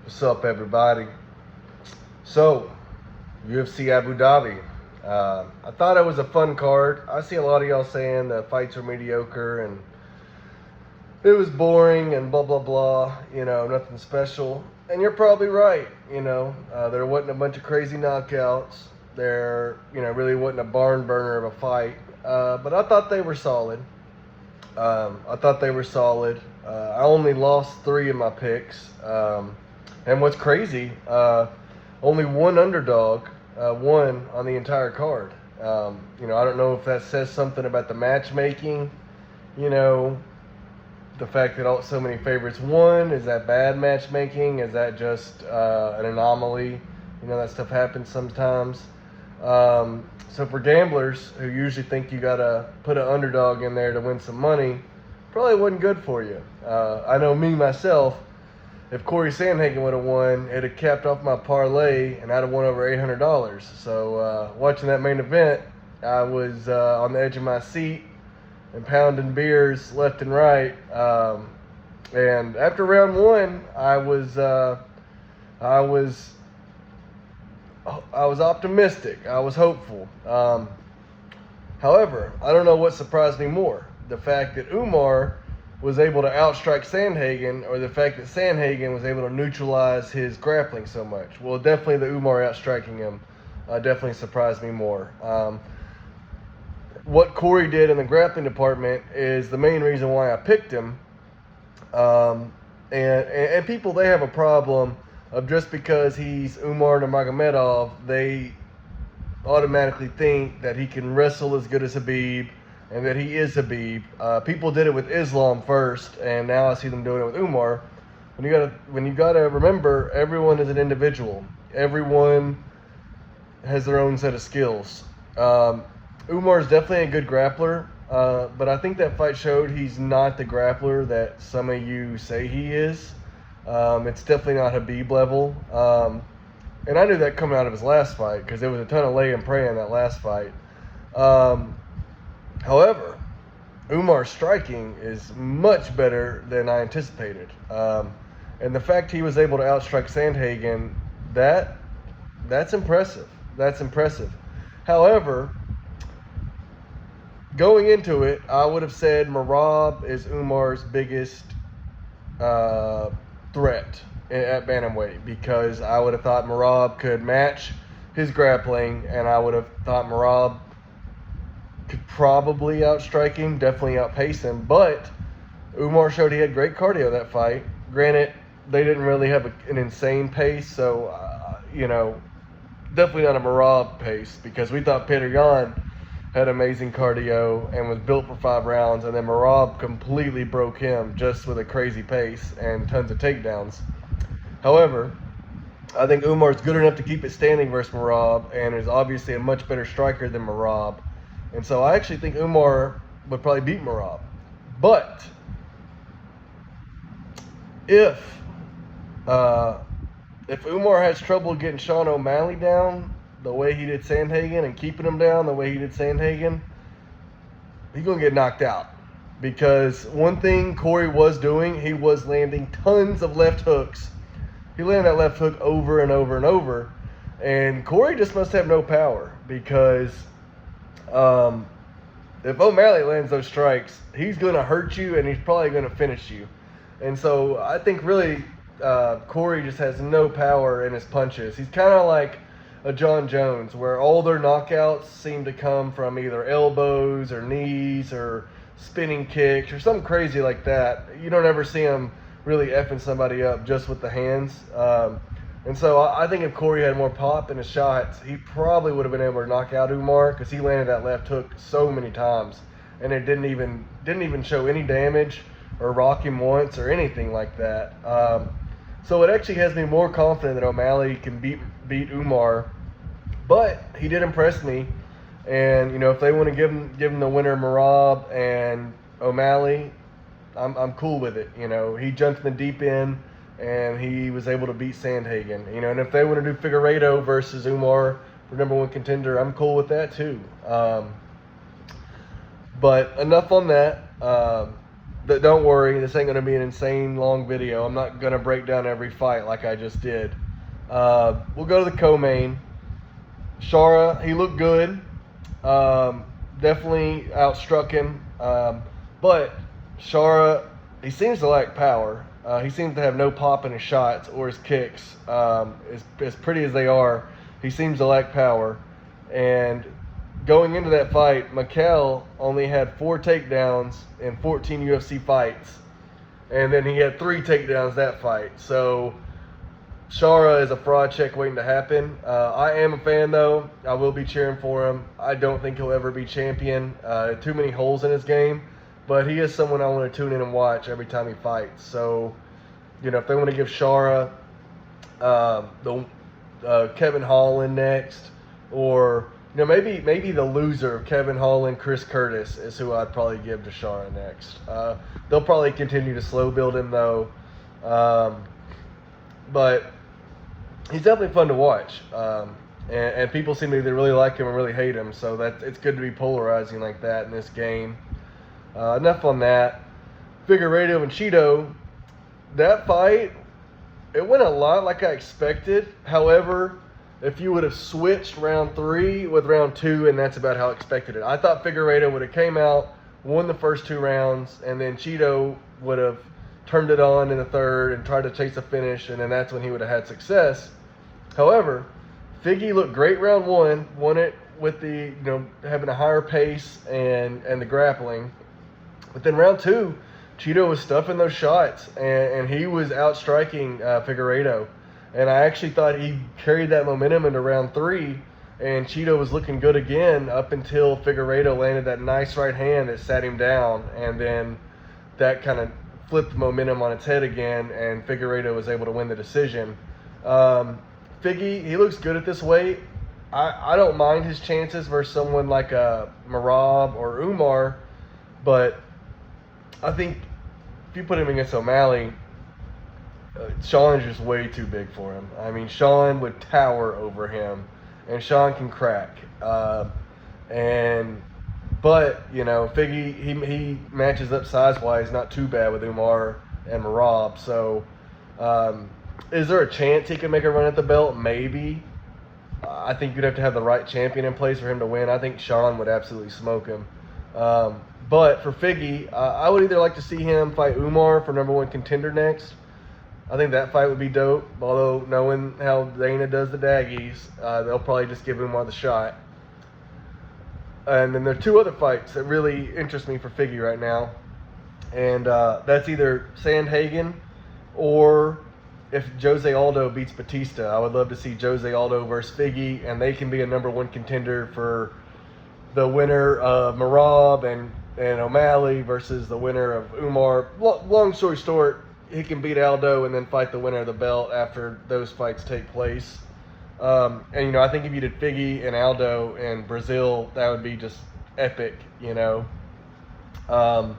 What's up, everybody? So, UFC Abu Dhabi. I thought it was a fun card. I see a lot of y'all saying the fights were mediocre and it was boring and blah, blah, blah. Nothing special. And you're probably right. There wasn't a bunch of crazy knockouts. There, really wasn't a barn burner of a fight. But I thought they were solid. I only lost 3 of my picks. And what's crazy, only one underdog won on the entire card. I don't know if that says something about the matchmaking, the fact that so many favorites won. Is that bad matchmaking? Is that just an anomaly? That stuff happens sometimes. So for gamblers who usually think you gotta put an underdog in there to win some money, probably wasn't good for you. I know me myself, if Corey Sandhagen would have won, it'd have capped off my parlay and I'd have won over $800. So watching that main event, I was on the edge of my seat and pounding beers left and right. And after round 1, I was optimistic. I was hopeful. However, I don't know what surprised me more: the fact that Umar was able to outstrike Sandhagen, or the fact that Sandhagen was able to neutralize his grappling so much. Well, definitely the Umar outstriking him definitely surprised me more. What Corey did in the grappling department is the main reason why I picked him. And people, they have a problem of just because he's Umar Nurmagomedov, they automatically think that he can wrestle as good as Habib and that he is Habib. People did it with Islam first, and now I see them doing it with Umar. When you gotta remember, everyone is an individual. Everyone has their own set of skills. Umar is definitely a good grappler, but I think that fight showed he's not the grappler that some of you say he is. It's definitely not Habib level. And I knew that coming out of his last fight because there was a ton of lay and pray in that last fight. However, Umar's striking is much better than I anticipated. And the fact he was able to outstrike Sandhagen, that's impressive. That's impressive. However, going into it, I would have said Merab is Umar's biggest threat at bantamweight, because I would have thought Merab could match his grappling, and I would have thought Merab could probably outstrike him, definitely outpace him. But Umar showed he had great cardio that fight. Granted, they didn't really have an insane pace, so definitely not a Merab pace, because we thought Petr Yan had amazing cardio and was built for 5 rounds, and then Merab completely broke him just with a crazy pace and tons of takedowns. However, I think Umar's good enough to keep it standing versus Merab, and is obviously a much better striker than Merab. And so I actually think Umar would probably beat Merab. But if Umar has trouble getting Sean O'Malley down the way he did Sandhagen, and keeping him down the way he did Sandhagen, he's going to get knocked out. Because one thing Corey was doing, he was landing tons of left hooks. He landed that left hook over and over and over. And Corey just must have no power, because if O'Malley lands those strikes, he's going to hurt you, and he's probably going to finish you. And so I think really Corey just has no power in his punches. He's kind of like a John Jones, where all their knockouts seem to come from either elbows or knees or spinning kicks or something crazy like that. You don't ever see him really effing somebody up just with the hands. And so I think if Corey had more pop in his shots, he probably would have been able to knock out Umar, because he landed that left hook so many times, and it didn't even show any damage or rock him once or anything like that. So it actually has me more confident that O'Malley can beat Umar. But he did impress me, and if they want to give him the winner, Merab and O'Malley, I'm cool with it. He jumped in the deep end, and he was able to beat Sandhagen. And if they want to do Figueiredo versus Umar for #1 contender, I'm cool with that too. But enough on that. don't worry, this ain't going to be an insane long video. I'm not going to break down every fight like I just did. We'll go to the co-main. Chara, he looked good. Definitely outstruck him. But Chara, he seems to lack power. He seems to have no pop in his shots or his kicks. As pretty as they are, he seems to lack power. And going into that fight, Mikel only had 4 takedowns in 14 UFC fights. And then he had 3 takedowns that fight. So Chara is a fraud check waiting to happen. I am a fan, though. I will be cheering for him. I don't think he'll ever be champion. Too many holes in his game. But he is someone I want to tune in and watch every time he fights. So, if they want to give Chara Kevin Holland next, or maybe the loser of Kevin Holland, Chris Curtis is who I'd probably give to Chara next. They'll probably continue to slow build him, though. But he's definitely fun to watch. And people seem to either really like him or really hate him. So it's good to be polarizing like that in this game. Enough on that. Figueiredo and Cheeto, that fight, it went a lot like I expected. However, if you would have switched round 3 with round 2, and that's about how I expected it. I thought Figueiredo would have came out, won the first 2 rounds, and then Cheeto would have turned it on in the third and tried to chase a finish, and then that's when he would have had success. However, Figgy looked great round 1, won it with the having a higher pace and the grappling. But then round 2, Cheeto was stuffing those shots, and he was outstriking Figueiredo. And I actually thought he carried that momentum into round 3, and Cheeto was looking good again up until Figueiredo landed that nice right hand that sat him down, and then that kind of flipped the momentum on its head again, and Figueiredo was able to win the decision. Figgy, he looks good at this weight. I don't mind his chances versus someone like Merab or Umar, but I think if you put him against O'Malley, Sean is just way too big for him. I mean, Sean would tower over him, and Sean can crack. But Figgy, he matches up size-wise not too bad with Umar and Merab. So, is there a chance he can make a run at the belt? Maybe. I think you'd have to have the right champion in place for him to win. I think Sean would absolutely smoke him. But for Figgy, I would either like to see him fight Umar for #1 contender next. I think that fight would be dope. Although, knowing how Dana does the Daggies, they'll probably just give Umar the shot. And then there are 2 other fights that really interest me for Figgy right now. And that's either Sandhagen or if Jose Aldo beats Batista. I would love to see Jose Aldo versus Figgy, and they can be a #1 contender for the winner of Merab and O'Malley versus the winner of Umar. Long story short, he can beat Aldo and then fight the winner of the belt after those fights take place. I think if you did Figgy and Aldo in Brazil, that would be just epic, So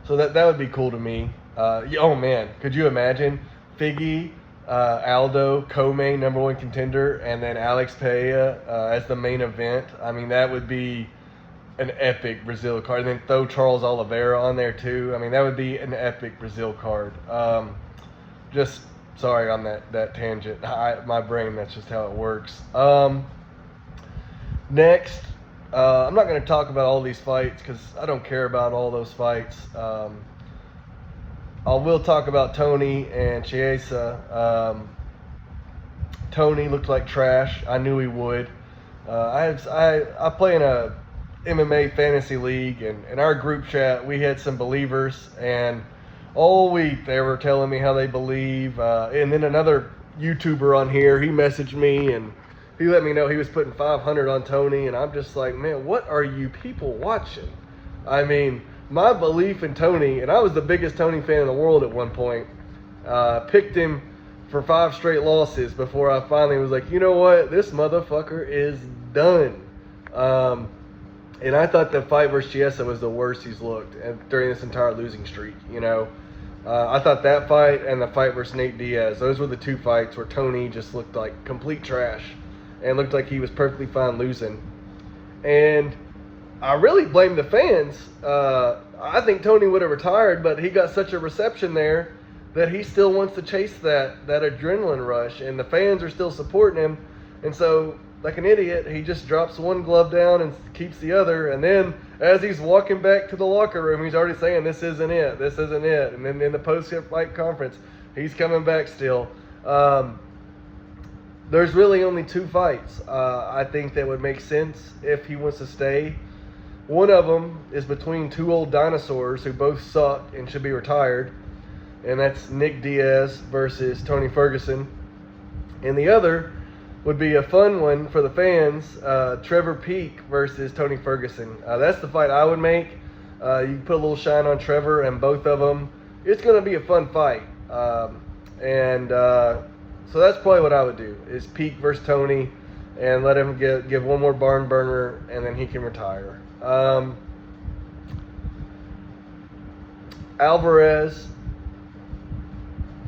that would be cool to me. Oh man, could you imagine Figgy, Aldo, co-main #1 contender, and then Alex Pereira as the main event? I mean, that would be an epic Brazil card. And then throw Charles Oliveira on there too. I mean, that would be an epic Brazil card. Just sorry on that tangent. My brain, that's just how it works. Next, I'm not going to talk about all these fights because I don't care about all those fights. I will talk about Tony and Chiesa. Tony looked like trash. I knew he would. I play in a MMA fantasy league, and in our group chat we had some believers, and all week they were telling me how they believe. And then another YouTuber on here, he messaged me and he let me know he was putting 500 on Tony, and I'm just like, man, what are you people watching? I mean, my belief in Tony, and I was the biggest Tony fan in the world at one point, picked him for 5 straight losses before I finally was like, you know what, this motherfucker is done. And I thought the fight versus Chiesa was the worst he's looked during this entire losing streak, I thought that fight and the fight versus Nate Diaz, those were the 2 fights where Tony just looked like complete trash and looked like he was perfectly fine losing. And I really blame the fans. I think Tony would have retired, but he got such a reception there that he still wants to chase that adrenaline rush, and the fans are still supporting him. And so, like an idiot, he just drops one glove down and keeps the other. And then, as he's walking back to the locker room, he's already saying, "This isn't it. This isn't it." And then in the post-fight conference, he's coming back still. There's really only 2 fights I think that would make sense if he wants to stay. One of them is between 2 old dinosaurs who both suck and should be retired, and that's Nick Diaz versus Tony Ferguson. And the other would be a fun one for the fans, Trevor Peek versus Tony Ferguson. That's the fight I would make. You can put a little shine on Trevor and both of them. It's going to be a fun fight. So that's probably what I would do, is Peek versus Tony, and let him give one more barn burner, and then he can retire. Alvarez,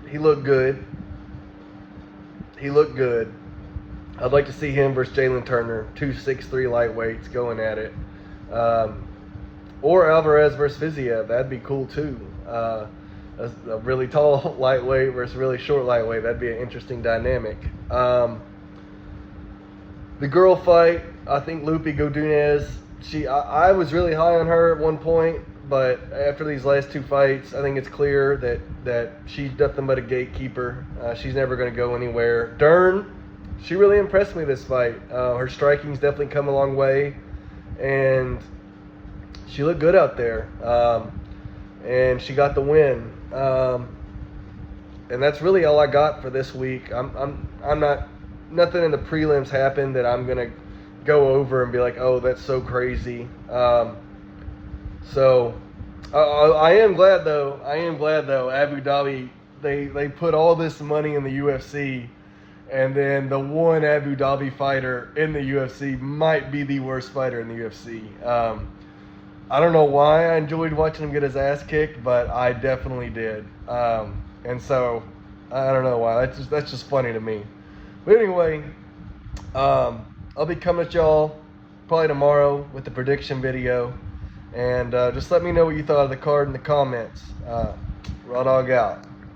he looked good. I'd like to see him versus Jalen Turner, 2 6'3" lightweights going at it. Or Alvarez versus Fiziev, that'd be cool too. A really tall lightweight versus really short lightweight, that'd be an interesting dynamic. The girl fight, I think Lupe Godinez, I was really high on her at one point, but after these last 2 fights, I think it's clear that she's nothing but a gatekeeper. She's never going to go anywhere. Dern, she really impressed me this fight. Her striking's definitely come a long way, and she looked good out there. And she got the win. And that's really all I got for this week. I'm not, nothing in the prelims happened that I'm gonna go over and be like, oh, that's so crazy. So I am glad though. Abu Dhabi, they put all this money in the UFC, and then the one Abu Dhabi fighter in the UFC might be the worst fighter in the UFC. I don't know why I enjoyed watching him get his ass kicked, but I definitely did. And so I don't know why. That's just funny to me. But anyway, I'll be coming at y'all probably tomorrow with the prediction video. And just let me know what you thought of the card in the comments. Raw Dog out.